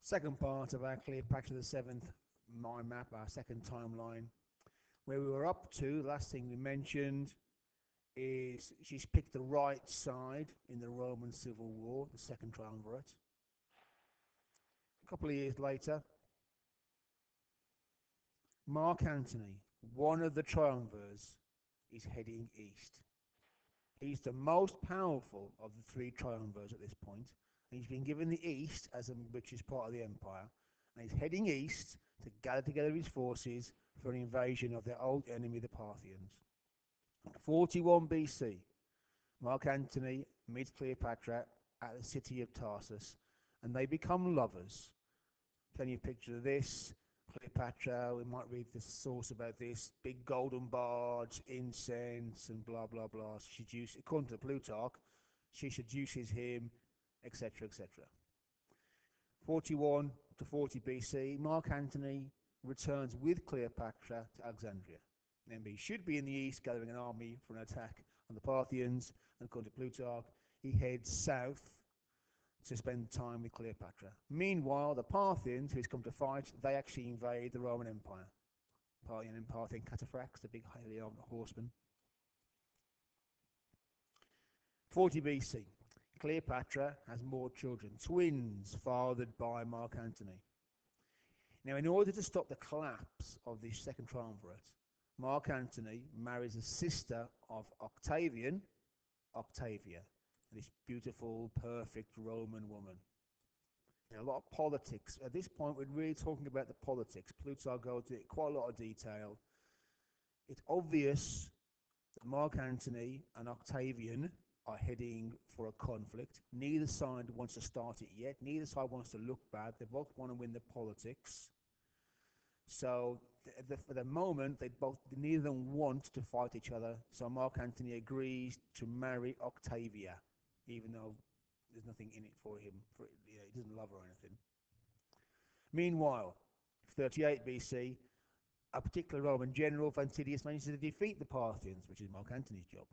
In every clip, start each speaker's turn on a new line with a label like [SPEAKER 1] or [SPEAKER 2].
[SPEAKER 1] Second part of our Cleopatra the mind map, our second timeline. Where we were up to, the last thing we mentioned is she's picked the right side in the Roman Civil War, the Second Triumvirate. A couple of years later, Mark Antony, one of the triumvirs, is heading east. He's the most powerful of the three triumvirs at this point, and he's been given the east as a richest part of the empire, and he's heading east to gather together his forces for an invasion of their old enemy, the Parthians. 41 BC, Mark Antony meets Cleopatra at the city of Tarsus, and they become lovers. Plenty of pictures of this. Cleopatra, we might read the source about this, big golden barge, incense, and blah, blah, blah. According to Plutarch, she seduces him, etc., etc. 41 to 40 BC, Mark Antony returns with Cleopatra to Alexandria. Remember, he should be in the east gathering an army for an attack on the Parthians, and according to Plutarch, he heads south to spend time with Cleopatra. Meanwhile, the Parthians, who's come to fight, they actually invade the Roman Empire. Parthian and Parthian cataphracts, the big highly armed horsemen. 40 BC, Cleopatra has more children, twins fathered by Mark Antony. Now, in order to stop the collapse of this second triumvirate, Mark Antony marries a sister of Octavian, Octavia, this beautiful, perfect Roman woman. A lot of politics. At this point, we're really talking about the politics. Plutarch goes into quite a lot of detail. It's obvious that Mark Antony and Octavian are heading for a conflict. Neither side wants to start it yet. Neither side wants to look bad. They both want to win the politics. So for the moment, neither of them want to fight each other. So Mark Antony agrees to marry Octavia, even though there's nothing in it for him. He doesn't love her or anything. Meanwhile, 38 BC, a particular Roman general, Ventidius, manages to defeat the Parthians, which is Mark Antony's job.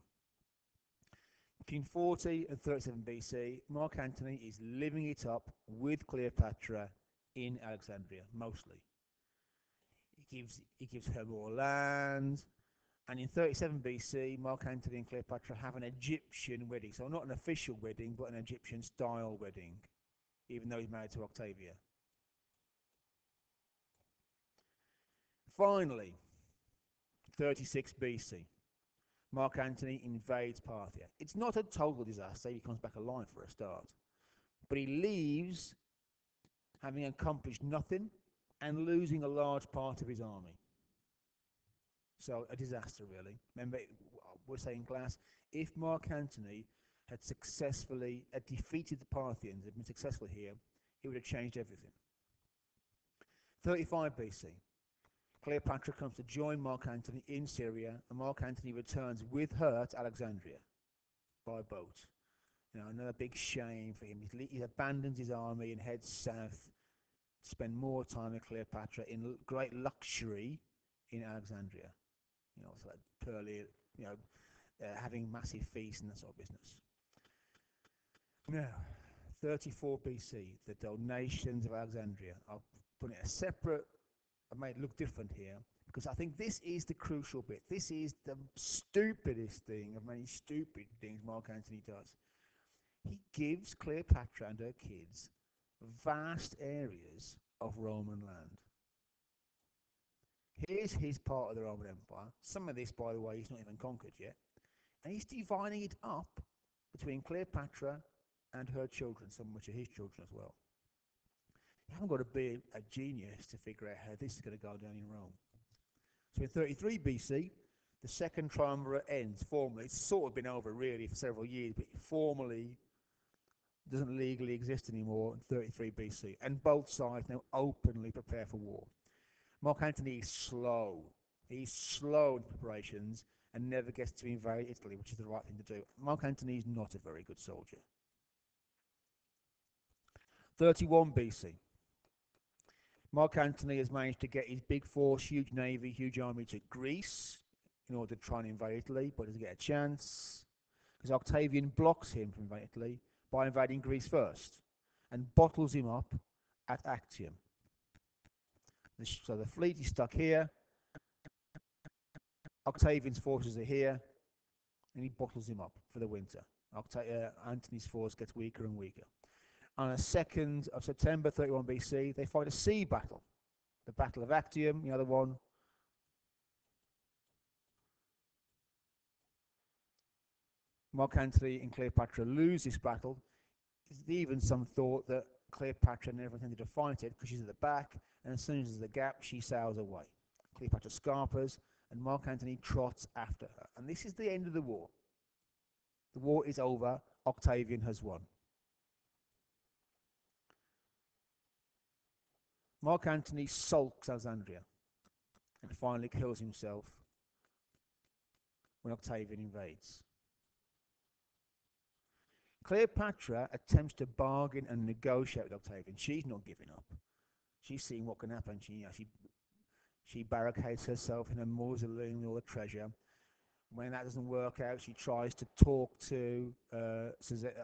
[SPEAKER 1] Between 40 and 37 BC, Mark Antony is living it up with Cleopatra in Alexandria, mostly. He gives her more land, and in 37 BC, Mark Antony and Cleopatra have an Egyptian wedding. So not an official wedding, but an Egyptian-style wedding, even though he's married to Octavia. Finally, 36 BC, Mark Antony invades Parthia. It's not a total disaster. He comes back alive for a start. But he leaves having accomplished nothing and losing a large part of his army. So a disaster, really. Remember, we're saying in class, if Mark Antony had successfully defeated the Parthians, had been successful here, he would have changed everything. 35 BC, Cleopatra comes to join Mark Antony in Syria, and Mark Antony returns with her to Alexandria by boat. Another big shame for him. He abandons his army and heads south to spend more time with Cleopatra in great luxury in Alexandria. So like pearly, having massive feasts and that sort of business. Now, 34 BC, the donations of Alexandria. I'll put it a separate, I made it look different here, because I think this is the crucial bit. This is the stupidest thing of many stupid things Mark Antony does. He gives Cleopatra and her kids vast areas of Roman land. Here's his part of the Roman Empire. Some of this, by the way, he's not even conquered yet. And he's dividing it up between Cleopatra and her children, some of which are his children as well. You haven't got to be a genius to figure out how this is going to go down in Rome. So in 33 BC, the second triumvirate ends formally. It's sort of been over really for several years, but it formally doesn't legally exist anymore in 33 BC. And both sides now openly prepare for war. Mark Antony is slow. He's slow in preparations and never gets to invade Italy, which is the right thing to do. Mark Antony is not a very good soldier. 31 BC. Mark Antony has managed to get his big force, huge navy, huge army to Greece in order to try and invade Italy, but doesn't get a chance because Octavian blocks him from invading Italy by invading Greece first and bottles him up at Actium. So the fleet is stuck here. Octavian's forces are here, and he bottles him up for the winter. Antony's force gets weaker and weaker. On the 2nd of September 31 BC, they fight a sea battle. The Battle of Actium, the other one. Mark Antony and Cleopatra lose this battle. There's even some thought that Cleopatra never intended to fight it because she's at the back, and as soon as there's a gap, she sails away. Cleopatra scarpers, and Mark Antony trots after her. And this is the end of the war. The war is over. Octavian has won. Mark Antony sulks Alexandria and finally kills himself when Octavian invades. Cleopatra attempts to bargain and negotiate with Octavian. She's not giving up. She's seeing what can happen. She barricades herself in a mausoleum with all the treasure. When that doesn't work out, she tries to talk to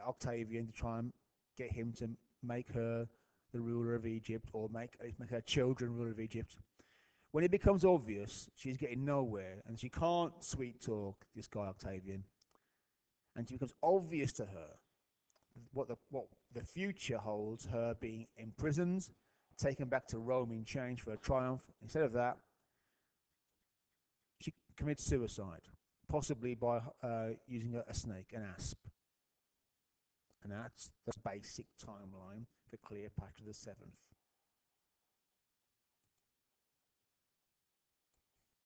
[SPEAKER 1] Octavian to try and get him to make her the ruler of Egypt, or make her children ruler of Egypt. When it becomes obvious she's getting nowhere and she can't sweet talk this guy Octavian, and it becomes obvious to her what the future holds, her being imprisoned, taken back to Rome in change for a triumph. Instead of that, she commits suicide, possibly by using a snake, an asp. And that's the basic timeline for Cleopatra the Seventh.